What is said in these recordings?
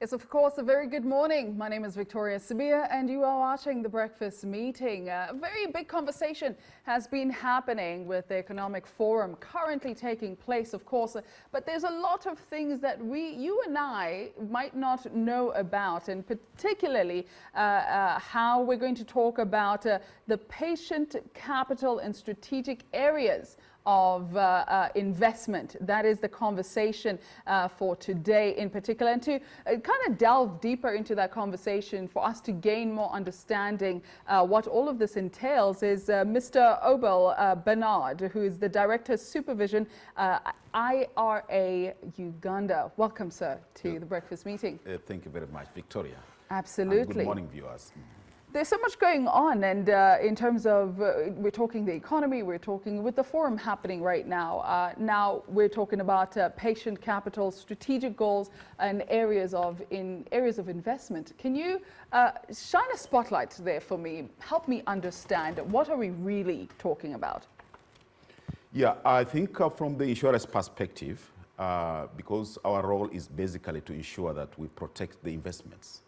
Yes, of course, a very good morning. My name is Victoria Sabia and you are watching The Breakfast Meeting. A very big conversation has been happening with the Economic Forum currently taking place, of course, but there's a lot of things that you and I might not know about, and particularly how we're going to talk about the patient capital and strategic areas of investment. That is the conversation for today in particular. And to kind of delve deeper into that conversation for us to gain more understanding what all of this entails is Mr. Obel Bernard, who is the Director of Supervision, IRA Uganda. Welcome, sir, to the Breakfast Meeting. Thank you very much, Victoria. Absolutely. And good morning, viewers. There's so much going on, and in terms of, we're talking the economy, we're talking with the forum happening right now. Now we're talking about patient capital, strategic goals, and areas of investment. Can you shine a spotlight there for me? Help me understand, what are we really talking about? Yeah, I think from the insurance perspective, because our role is basically to ensure that we protect the investments.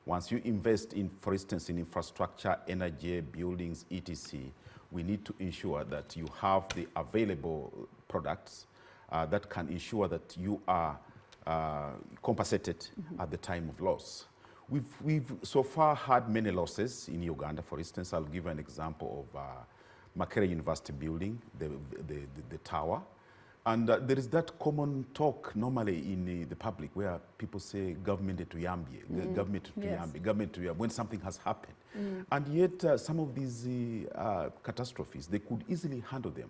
Once you invest in, for instance, in infrastructure, energy, buildings, etc., we need to ensure that you have the available products that can ensure that you are compensated at the time of loss. We've so far had many losses in Uganda. For instance, I'll give an example of Makerere University building, the tower. And there is that common talk normally in the public where people say government to Yambie, government to Yambie, government to Yambie, when something has happened. And yet some of these catastrophes, they could easily handle them.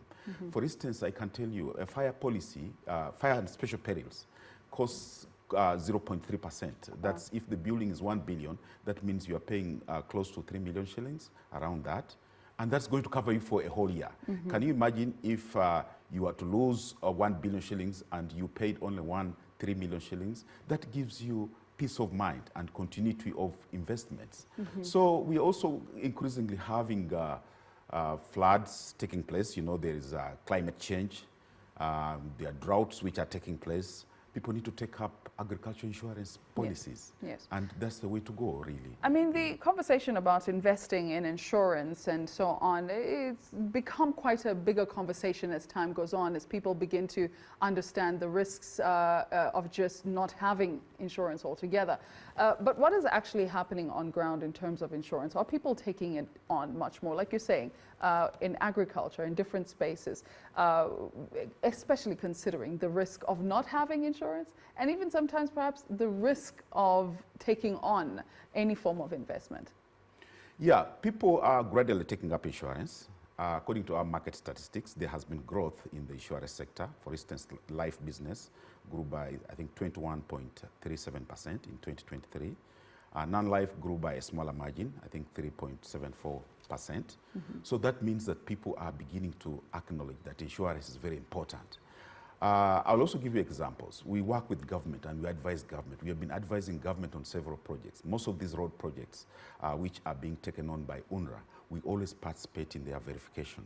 For instance, I can tell you a fire policy, fire and special perils costs 0.3%. That's if the building is 1 billion, that means you are paying close to 3 million shillings, around that. And that's going to cover you for a whole year. Can you imagine if you were to lose 1 billion shillings and you paid only 3 million shillings? That gives you peace of mind and continuity of investments. So we're also increasingly having floods taking place. You know, there is climate change. There are droughts which are taking place. People need to take up agricultural insurance policies. Yes. And that's the way to go, really. I mean, the conversation about investing in insurance and so on, it's become quite a bigger conversation as time goes on, as people begin to understand the risks of just not having insurance altogether. But what is actually happening on ground in terms of insurance? Are people taking it on much more, like you're saying, in agriculture, in different spaces, especially considering the risk of not having insurance, and even sometimes perhaps the risk of taking on any form of investment? Yeah, people are gradually taking up insurance. According to our market statistics, there has been growth in the insurance sector. For instance, life business grew by, I think, 21.37% in 2023. Non-life grew by a smaller margin, I think 3.74%. So that means that people are beginning to acknowledge that insurance is very important. I'll also give you examples. We work with government and we advise government. We have been advising government on several projects. Most of these road projects, which are being taken on by UNRWA, we always participate in their verification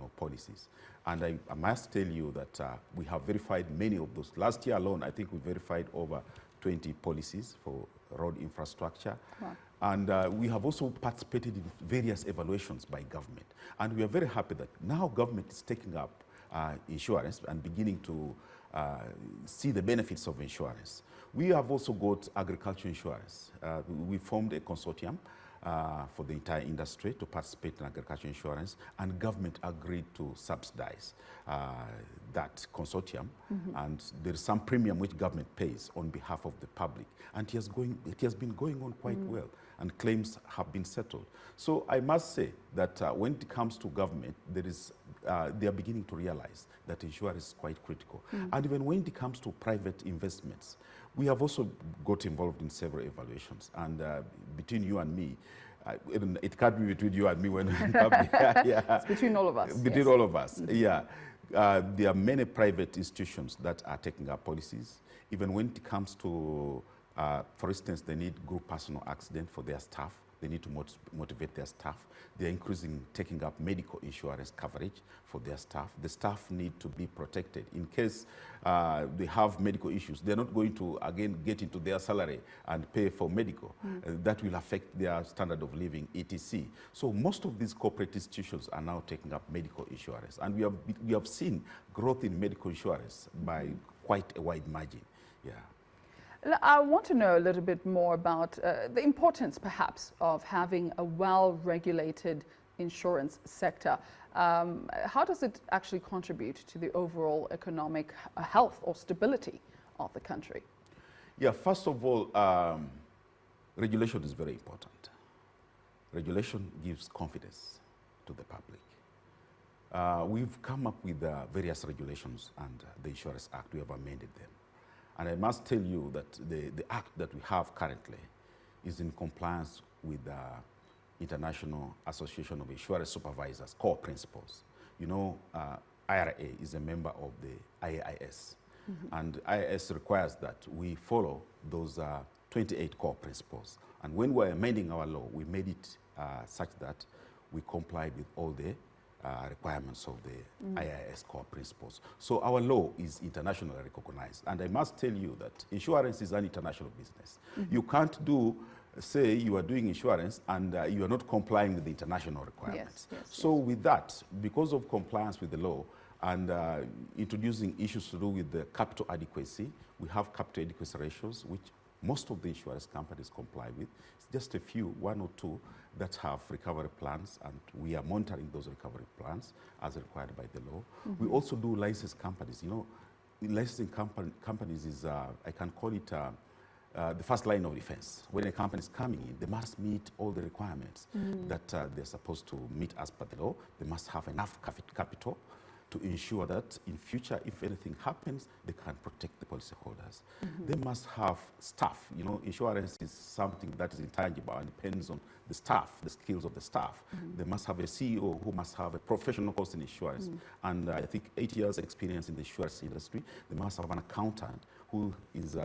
of policies. And I must tell you that we have verified many of those. Last year alone, I think we verified over 20 policies for road infrastructure. Wow. And we have also participated in various evaluations by government. And we are very happy that now government is taking up insurance and beginning to see the benefits of insurance. We have also got agricultural insurance. We formed a consortium for the entire industry to participate in agricultural insurance, and government agreed to subsidize that consortium. And there is some premium which government pays on behalf of the public. And it has been going on quite well, and claims have been settled. So I must say that when it comes to government, they are beginning to realize that insurance is quite critical. And even when it comes to private investments, we have also got involved in several evaluations. And between you and me, it can't be between you and me when It's between all of us. Between all of us, yeah. There are many private institutions that are taking up policies. Even when it comes to For instance, they need group personal accident for their staff. They need to motivate their staff. They're taking up medical insurance coverage for their staff. The staff need to be protected in case they have medical issues. They're not going to, again, get into their salary and pay for medical. That will affect their standard of living, etc. So most of these corporate institutions are now taking up medical insurance. And we have seen growth in medical insurance by quite a wide margin. Yeah. I want to know a little bit more about the importance, perhaps, of having a well-regulated insurance sector. How does it actually contribute to the overall economic health or stability of the country? Yeah, first of all, regulation is very important. Regulation gives confidence to the public. We've come up with various regulations, and the Insurance Act, we have amended them. And I must tell you that the act that we have currently is in compliance with the International Association of Insurance Supervisors core principles. You know, IRA is a member of the IAIS, and IAIS requires that we follow those 28 core principles. And when we're amending our law, we made it such that we comply with all the requirements of the IIS core principles. So our law is internationally recognized. And I must tell you that insurance is an international business. You can't say you are doing insurance and you are not complying with the international requirements. So with that, because of compliance with the law and introducing issues to do with the capital adequacy, we have capital adequacy ratios, which most of the insurance companies comply with. It's just a few, one or two, that have recovery plans, and we are monitoring those recovery plans as required by the law. We also do licensed companies. You know, licensing companies is, I can call it the first line of defense. When a company is coming in, they must meet all the requirements that they're supposed to meet as per the law. They must have enough capital to ensure that in future, if anything happens, they can protect the policyholders. They must have staff. You know, insurance is something that is intangible and depends on the staff, the skills of the staff. They must have a CEO who must have a professional course in insurance, and I think 8 years experience in the insurance industry. They must have an accountant who is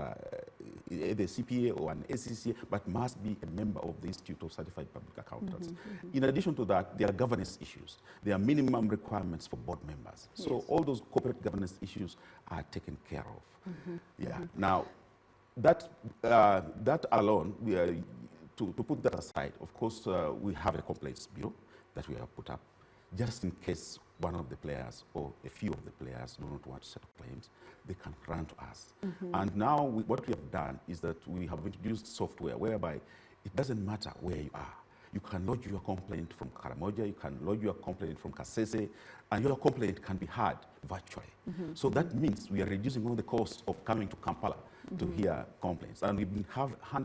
either CPA or an ACCA, but must be a member of the Institute of Certified Public Accountants. In addition to that, there are governance issues. There are minimum requirements for board members. So all those corporate governance issues are taken care of. Yeah. Now, that alone, to put that aside, of course, we have a complaints bureau that we have put up, just in case one of the players or a few of the players do not want to settle claims, they can run to us. And now what we have done is that we have introduced software whereby it doesn't matter where you are. You can lodge your complaint from Karamoja, you can lodge your complaint from Kasese, and your complaint can be heard virtually. So that means we are reducing all the cost of coming to Kampala to hear complaints, and we've been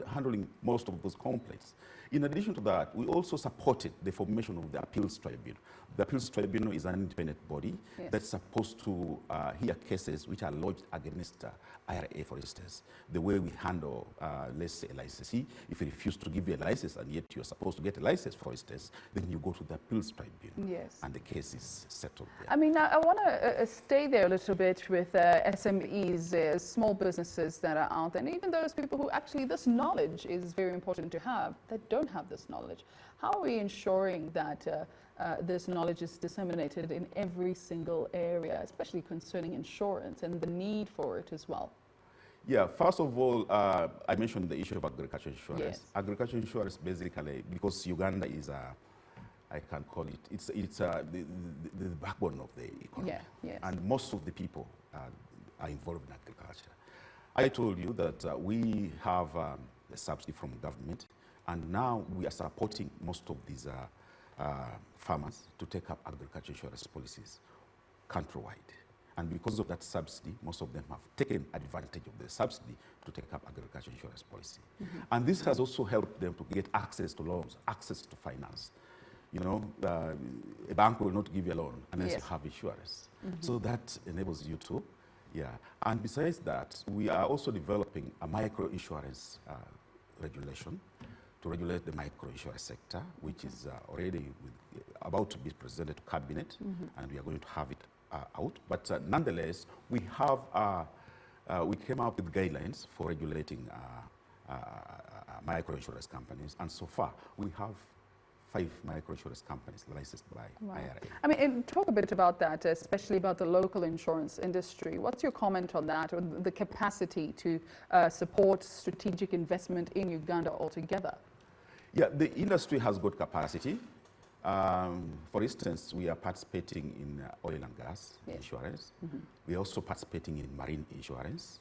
handling most of those complaints. In addition to that, we also supported the formation of the Appeals Tribunal. The Appeals Tribunal is an independent body that's supposed to hear cases which are lodged against IRA, for instance. The way we handle, let's say, a licensee, if you refuse to give you a license and yet you're supposed to get a license, for instance, then you go to the Appeals Tribunal, and the case is settled there. I mean, I want to stay there a little bit with SMEs, small businesses that are out there, and even those people who actually, this knowledge is very important to have, that don't have this knowledge. How are we ensuring that this knowledge is disseminated in every single area, especially concerning insurance and the need for it as well? Yeah, first of all, I mentioned the issue of agriculture insurance. Agriculture insurance, basically, because Uganda is I can call it, it's the backbone of the economy. And most of the people are involved in agriculture. I told you that we have a subsidy from government, and now we are supporting most of these farmers to take up agriculture insurance policies countrywide. And because of that subsidy, most of them have taken advantage of the subsidy to take up agriculture insurance policy. And this has also helped them to get access to loans, access to finance. You know, a bank will not give you a loan unless you have insurance. So that enables you to, And besides that, we are also developing a micro insurance regulation to regulate the micro insurance sector, which is already about to be presented to cabinet, and we are going to have it out. But nonetheless, we have we came up with guidelines for regulating microinsurance companies, and so far we have 5 microinsurance companies licensed by IRA. I mean, and talk a bit about that, especially about the local insurance industry. What's your comment on that, or the capacity to support strategic investment in Uganda altogether? Yeah, the industry has got capacity. For instance, we are participating in oil and gas insurance. We are also participating in marine insurance.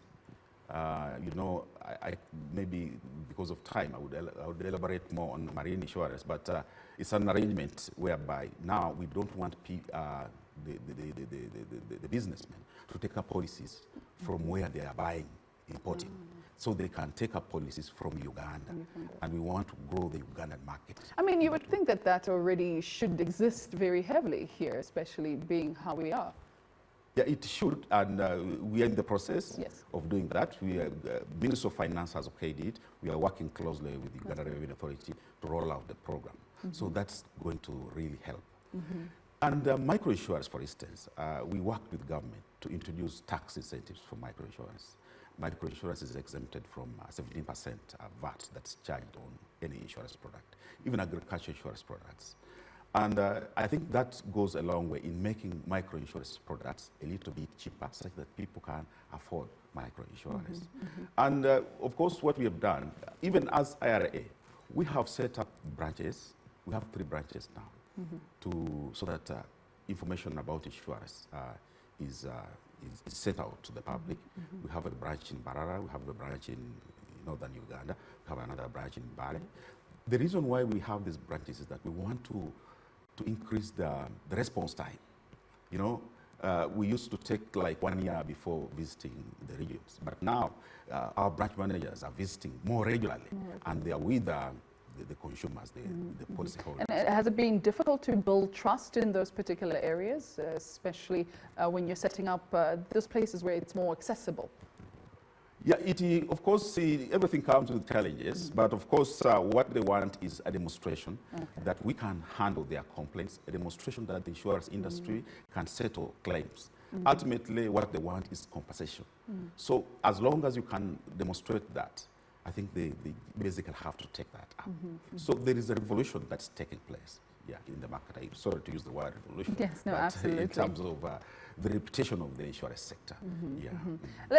You know, I maybe because of time, I would elaborate more on marine insurance, but it's an arrangement whereby now we don't want the businessmen to take up policies from where they are buying, importing. So they can take up policies from Uganda, and we want to grow the Ugandan market. I mean, you would think that that already should exist very heavily here, especially being how we are. Yeah, it should, and we are in the process of doing that. We are, Ministry of Finance has okayed it. We are working closely with the Uganda Revenue Authority to roll out the program. So that's going to really help. And microinsurance, for instance, we worked with government to introduce tax incentives for microinsurance. Microinsurance is exempted from 17% VAT that's charged on any insurance product, even agricultural insurance products. And I think that goes a long way in making microinsurance products a little bit cheaper, such that people can afford microinsurance. And of course, what we have done, even as IRA, we have set up branches. We have 3 branches now, so that information about insurance is sent out to the public. We have a branch in Barara, we have a branch in northern Uganda, we have another branch in Bale. The reason why we have these branches is that we want to increase the response time. You know, we used to take like 1 year before visiting the regions, but now our branch managers are visiting more regularly, and they are with the consumers, the policyholders. And has it been difficult to build trust in those particular areas, especially when you're setting up those places where it's more accessible? Yeah, of course, everything comes with challenges, but of course, what they want is a demonstration that we can handle their complaints, a demonstration that the insurance industry can settle claims. Ultimately, what they want is compensation. So as long as you can demonstrate that, I think they basically have to take that up. So there is a revolution that's taking place, in the market. I'm sorry to use the word revolution. Yes, no, but absolutely. in terms of the reputation of the insurance sector.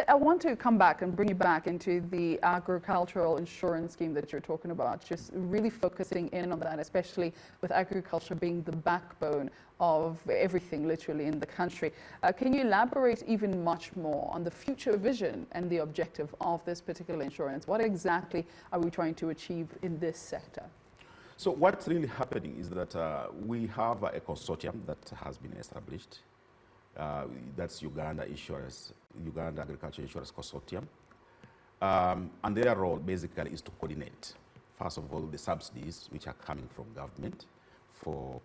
I want to come back and bring you back into the agricultural insurance scheme that you're talking about, just really focusing in on that, especially with agriculture being the backbone of everything literally in the country. Can you elaborate even much more on the future vision and the objective of this particular insurance? What exactly are we trying to achieve in this sector? So what's really happening is that we have a consortium that has been established. That's Uganda Agriculture Insurance Consortium. And their role basically is to coordinate, first of all, the subsidies which are coming from government for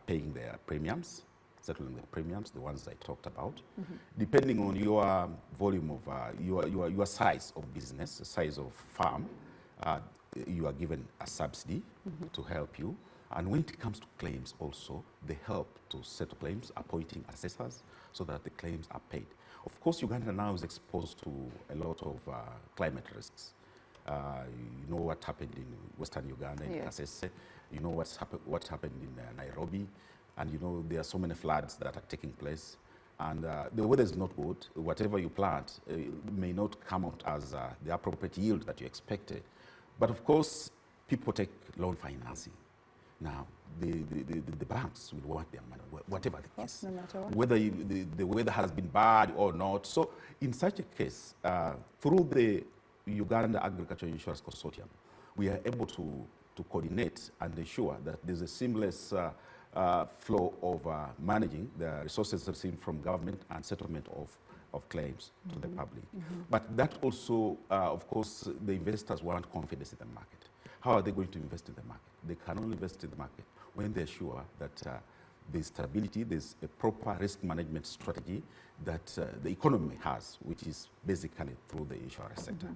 paying their premiums, settling the premiums, the ones I talked about. Depending on your volume of, your size of business, the size of farm, you are given a subsidy to help you. And when it comes to claims also, they help to settle claims, appointing assessors so that the claims are paid. Of course, Uganda now is exposed to a lot of climate risks. You know what happened in Western Uganda, in Kasese. You know what happened in Nairobi. And you know, there are so many floods that are taking place. And the weather is not good. Whatever you plant may not come out as the appropriate yield that you expected. But of course, people take loan financing. Now, the banks will want their money, whatever the case, no matter what. Whether the weather has been bad or not. So in such a case, through the Uganda Agriculture Insurance Consortium, we are able to coordinate and ensure that there's a seamless flow of managing the resources received from government and settlement of claims to the public. But that also, of course, the investors want confidence in the market. How are they going to invest in the market? They can only invest in the market when they're sure that there's stability, there's a proper risk management strategy that the economy has, which is basically through the insurance sector.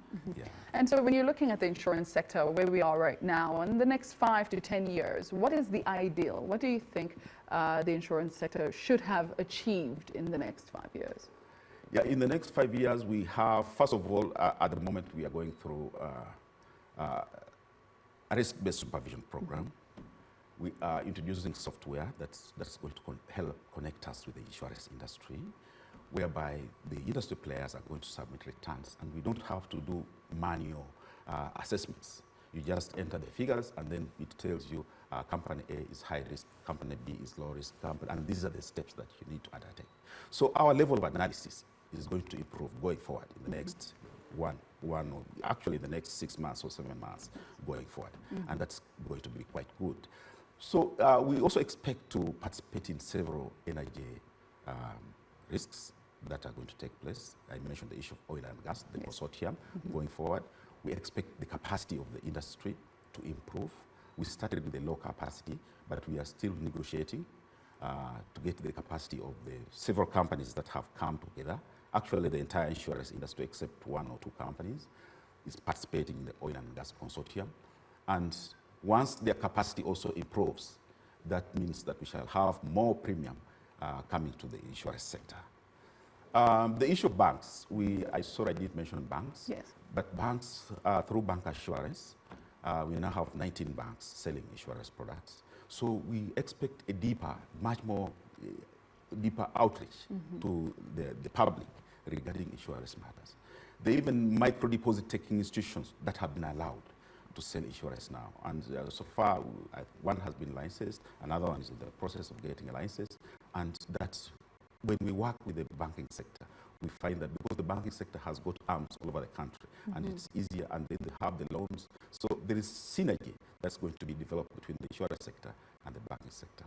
And so when you're looking at the insurance sector, where we are right now, in the next 5 to 10 years, what is the ideal? What do you think the insurance sector should have achieved in the next 5 years? Yeah, in the next 5 years, we have, first of all, at the moment, we are going through a risk-based supervision program. We are introducing software that's going to help connect us with the insurance industry, whereby the industry players are going to submit returns, and we don't have to do manual assessments. You just enter the figures, and then it tells you company A is high risk, company B is low risk, and these are the steps that you need to undertake. So our level of analysis is going to improve going forward in the next actually the next 6 months or 7 months going forward, and that's going to be quite good. So we also expect to participate in several energy risks that are going to take place. I mentioned the issue of oil and gas, the consortium going forward. We expect the capacity of the industry to improve. We started with the low capacity, but we are still negotiating to get the capacity of the several companies that have come together. Actually, the entire insurance industry, except 1 or 2 companies, is participating in the oil and gas consortium. And once their capacity also improves, that means that we shall have more premium coming to the insurance sector. The issue of banks, I did mention banks. Yes. But banks, through bank assurance, we now have 19 banks selling insurance products. So we expect a much more deeper outreach to the public regarding insurance matters. There are even micro-deposit taking institutions that have been allowed to sell insurance now. And so far, one has been licensed, another one is in the process of getting a license. And that's when we work with the banking sector, we find that because the banking sector has got arms all over the country, and it's easier, and then they have the loans. So there is synergy that's going to be developed between the insurance sector and the banking sector.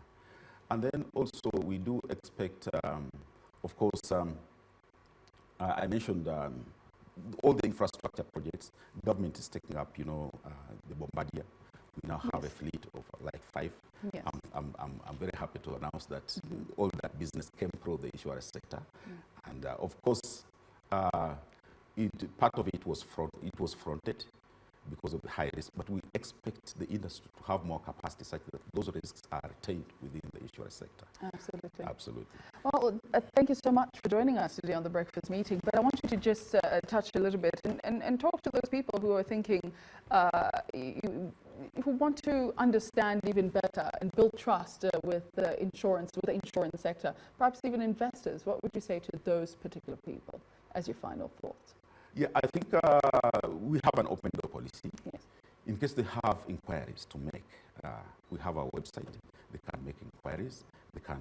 And then also we do expect, of course, I mentioned all the infrastructure projects. Government is taking up, the Bombardier. We now have a fleet of like 5. Yes. I'm very happy to announce that all that business came through the insurance sector, and of course, part of it was fronted because of the high risk, but we expect the industry to have more capacity such that those risks are retained within the insurance sector. Absolutely. Absolutely. Well, thank you so much for joining us today on the Breakfast Meeting. But I want you to just touch a little bit and talk to those people who are thinking, who want to understand even better and build trust with the insurance sector, perhaps even investors. What would you say to those particular people as your final thoughts? Yeah, I think we have an open door policy. Yes. In case they have inquiries to make, we have our website. They can make inquiries. They can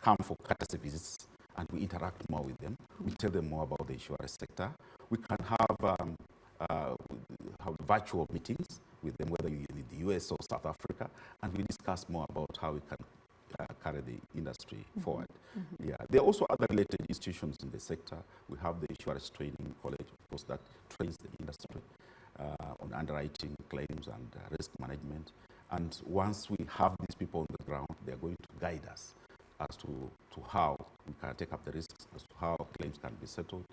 come for courtesy visits, and we interact more with them. We tell them more about the insurance sector. We can have virtual meetings with them, whether you're in the US or South Africa, and we discuss more about how we can carry the industry forward. Yeah, there are also other related institutions in the sector. We have the Insurance Training College, of course, that trains the industry on underwriting, claims, and risk management. And once we have these people on the ground, they're going to guide us as to how we can take up the risks, as to how claims can be settled.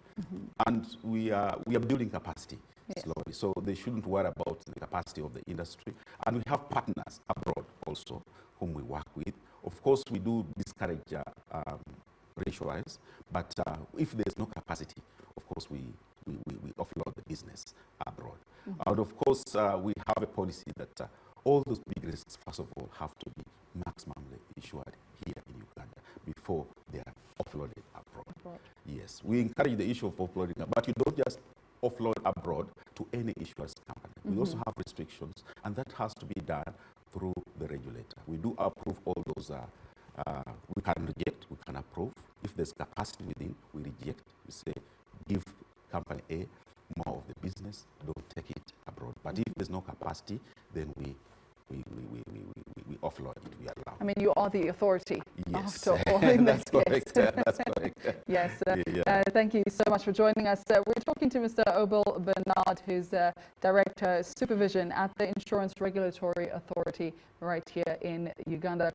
And we are building capacity slowly, so they shouldn't worry about the capacity of the industry. And we have partners abroad also whom we work with. Of course, we do discourage reinsurance, but if there's no capacity, of course, we offload the business abroad. And of course, we have a policy that all those big risks, first of all, have to be maximally insured here in Uganda before they are offloaded abroad. Yes, we encourage the issue of offloading, but you don't just offload abroad to any insurance company. We also have restrictions, and that has to be done through the regulator. We do approve all those. We can reject, we can approve. If there's capacity within, we reject. We say, give company A more of the business, don't take it abroad. But if there's no capacity, then we offload it, we allow. I mean, you are the authority. Yes, after all, in that's this correct. case. That's correct. Yes, thank you so much for joining us. We're talking to Mr. Obel Bernard, who's Director Supervision at the Insurance Regulatory Authority right here in Uganda.